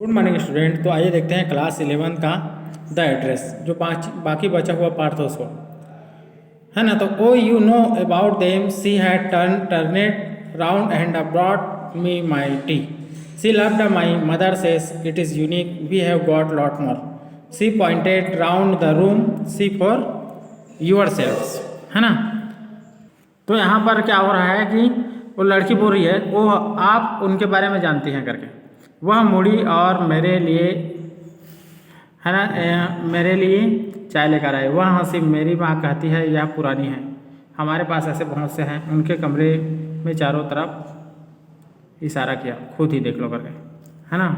Good morning student. तो आइए देखते हैं क्लास 11 का द एड्रेस, जो बाकी बचा हुआ पार्ट था उसको, है ना। तो oh you know about them, she had turned round and brought me my tea, she loved my mother says it is unique, we have got lot more, she pointed round the room, see for yourselves, है ना। तो यहाँ पर क्या हो रहा है कि वो लड़की बोल रही है वो आप उनके बारे में जानती हैं करके, वह मुड़ी और मेरे लिए, है ना, मेरे लिए चाय लेकर आए। वह हंसी, मेरी माँ कहती है यह पुरानी है, हमारे पास ऐसे बहुत से हैं। उनके कमरे में चारों तरफ इशारा किया, खुद ही देख लो करके, है ना।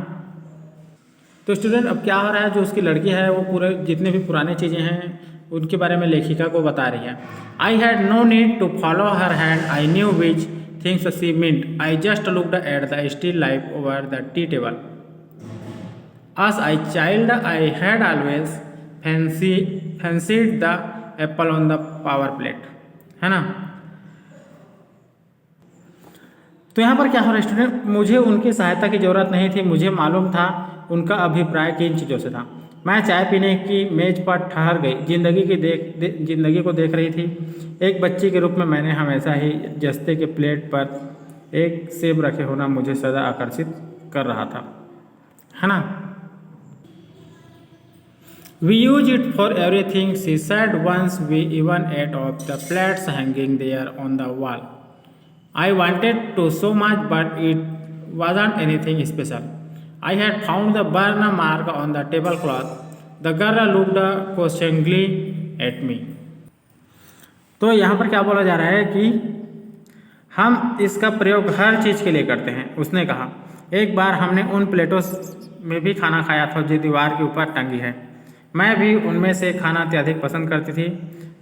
तो स्टूडेंट अब क्या हो रहा है, जो उसकी लड़की है वो पूरे जितने भी पुरानी चीज़ें हैं उनके बारे में लेखिका को बता रही है। I had no need to follow her hand, I knew which things she meant, I just looked at the still life over the tea table, as a child I had always fancied the apple on the power plate, है ना। तो यहाँ पर क्या हो रहा है student, मुझे उनकी सहायता की ज़रूरत नहीं थी, मुझे मालूम था उनका अभिप्राय किन चीज़ों से था। मैं चाय पीने की मेज पर ठहर गई, जिंदगी को देख रही थी। एक बच्ची के रूप में मैंने हमेशा ही जस्ते के प्लेट पर एक सेब रखे होना मुझे सदा आकर्षित कर रहा था, है ना। We use it for everything, she said once. We even ate off the plates hanging there on the wall. I wanted to so much, but it wasn't anything special. I had found the burn mark on the tablecloth. The girl looked questioningly at me. तो यहाँ पर क्या बोला जा रहा है कि हम इसका प्रयोग हर चीज़ के लिए करते हैं। उसने कहा, एक बार हमने उन प्लेटों में भी खाना खाया था जो दीवार के ऊपर टंगी है। मैं भी उनमें से खाना अत्यधिक पसंद करती थी,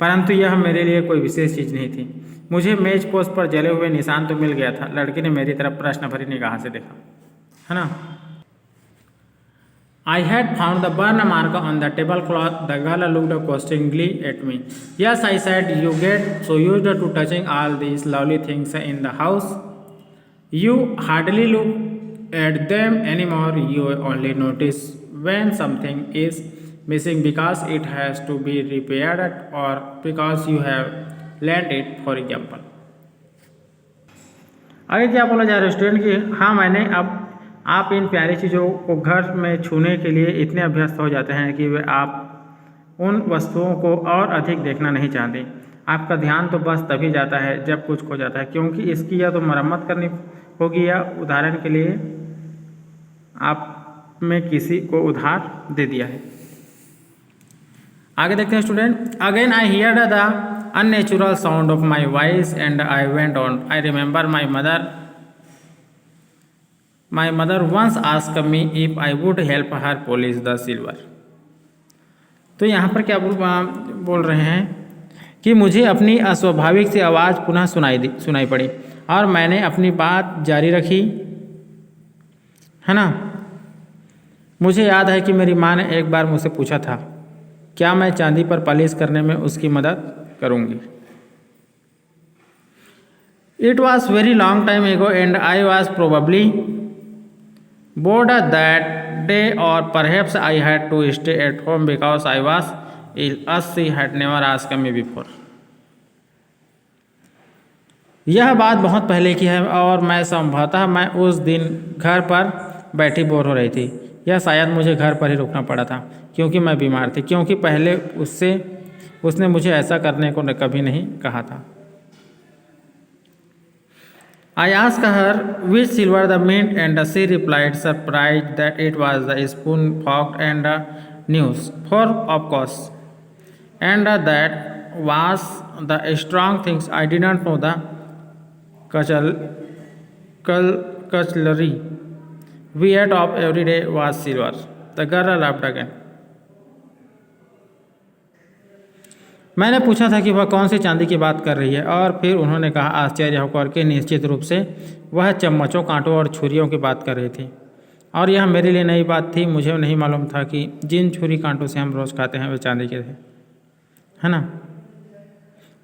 परंतु यह मेरे लिए कोई विशेष चीज़ नहीं थी। मुझे मेज पोस्ट पर जले हुए निशान तो मिल गया था। लड़की ने मेरी तरफ प्रश्न भरी निगाह से देखा, है ना। I had found the burn mark on the tablecloth. The girl looked questioningly at me. Yes, I said, you get so used to touching all these lovely things in the house. You hardly look at them anymore. You only notice when something is missing because it has to be repaired or because you have lent it, for example. आगे क्या बोला जा रहा है student कि हाँ मैंने अब आप इन प्यारी चीज़ों को घर में छूने के लिए इतने अभ्यस्त हो जाते हैं कि वे आप उन वस्तुओं को और अधिक देखना नहीं चाहते। आपका ध्यान तो बस तभी जाता है जब कुछ खो जाता है, क्योंकि इसकी या तो मरम्मत करनी होगी या उदाहरण के लिए आप में किसी को उधार दे दिया है। आगे देखते हैं student. Again I hear the unnatural sound of my voice and I went on. I remember my mother once asked me if I would help her polish the silver. तो यहाँ पर क्या बोल रहे हैं कि मुझे अपनी अस्वाभाविक सी आवाज़ पुनः सुनाई पड़ी और मैंने अपनी बात जारी रखी, है ना। मुझे याद है कि मेरी माँ ने एक बार मुझसे पूछा था क्या मैं चांदी पर पॉलिश करने में उसकी मदद करूंगी। It was very long time ago and I was probably bored that day और perhaps I had to stay at home because I was ill as she had never asked me before. यह बात बहुत पहले की है और मैं संभवतः मैं उस दिन घर पर बैठी बोर हो रही थी, या शायद मुझे घर पर ही रुकना पड़ा था क्योंकि मैं बीमार थी, क्योंकि पहले उसने मुझे ऐसा करने को कभी नहीं कहा था। I asked her which silver the mint and she replied surprised that it was the spoon fork and news, for of course, and that was the strong things. I didn't know the cutlery we ate of every day was silver. The girl laughed again. मैंने पूछा था कि वह कौन सी चांदी की बात कर रही है, और फिर उन्होंने कहा आश्चर्य होकर कि निश्चित रूप से वह चम्मचों, कांटों और छुरियों की बात कर रही थी, और यह मेरे लिए नई बात थी। मुझे नहीं मालूम था कि जिन छुरी कांटों से हम रोज़ खाते हैं वे चांदी के थे, है ना।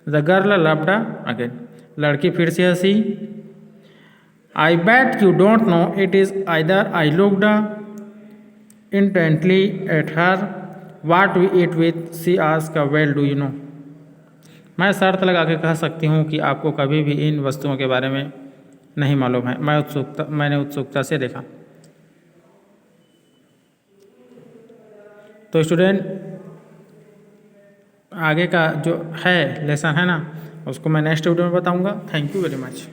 The girl laughed again. लड़की फिर से हंसी। I bet you don't know it is either I looked intently at her. What we eat with? She asked. Well, do you know? मैं शर्त लगा के कह सकती हूँ कि आपको कभी भी इन वस्तुओं के बारे में नहीं मालूम है। मैंने उत्सुकता से देखा। तो स्टूडेंट, आगे का जो है लेसन है ना, उसको मैं नेक्स्ट वीडियो में बताऊँगा। Thank you very much.